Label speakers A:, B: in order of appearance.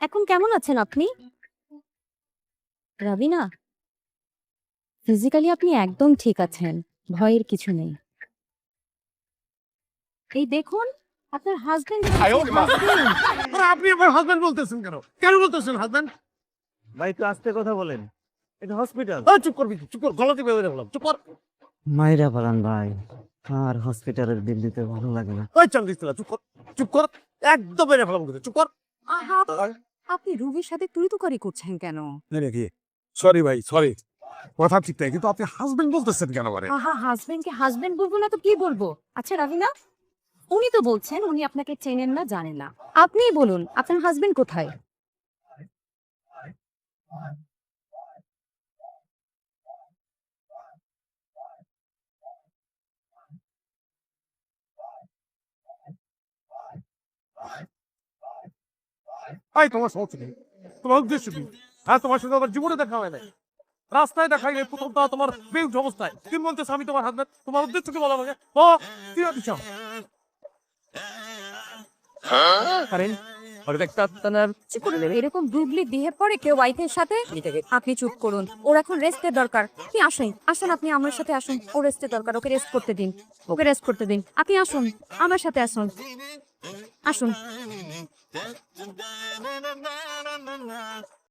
A: এখন কেমন আছেন আপনি? রাবিনা, ফিজিক্যালি আপনি একদম ঠিক আছেন। ভয়ের কিছু নেই। এই দেখুন, আপনার হাসব্যান্ড হাসব্যান্ড।
B: আরে আপনি আমার হাজবেন্ড বলতেছেন কেন? কেন বলতেছেন হাজবেন্ড?
C: ভাই একটু আস্তে কথা বলেন, এটা হসপিটাল।
B: চুপ করবি, চুপ কর, গলা টিপে বের হলাম, চুপ কর।
C: মাইরা পালান ভাই, আর হসপিটালের বিল দিতে ভালো লাগে না।
B: ওই চান্দিস্তা, চুপ কর, চুপ কর, একদম বের হলাম কিন্তু, চুপ কর।
A: আহা, আপনি রুবির সাথে তুই করছেন কেন?
B: নাকি সরি ভাই, সরি, কথা ঠিক নাই, কিন্তু আপনি হাজবেন্ড বলতেছেন কেন? করে
A: আহা, হাজবেন্ডকে হাজবেন্ড বলবো না তো কি বলবো? আচ্ছা রাবিনা, উনি তো বলছেন উনি আপনাকে চেনেন না, জানেন না। আপনিই বলুন আপনার হাজবেন্ড কোথায়?
B: ভাই তোমার সমস্যা নেই, তোমার উদ্দেশ্য কি? হ্যাঁ, তোমার সাথে আমার জীবনে দেখা হয় নাই, রাস্তায় দেখাই নাই, প্রথমটা তোমার বেউজ অবস্থায় তুমি বলতেছো আমি তোমার হাজবেন্ড। তোমার উদ্দেশ্য কি বলো আমাকে? ও কি হতে চাও? কারেন
A: এরকম রুডলি বিহেভ করে কেউ ওয়াইফের সাথে? আপনি চুপ করুন, ওর এখন রেস্টের দরকার। আপনি আসুন, আসুন, আপনি আমার সাথে আসুন। ও রেস্টের দরকার, ওকে রেস্ট করতে দিন, ওকে রেস্ট করতে দিন। আপনি আসুন, আমার সাথে আসুন, আসুন।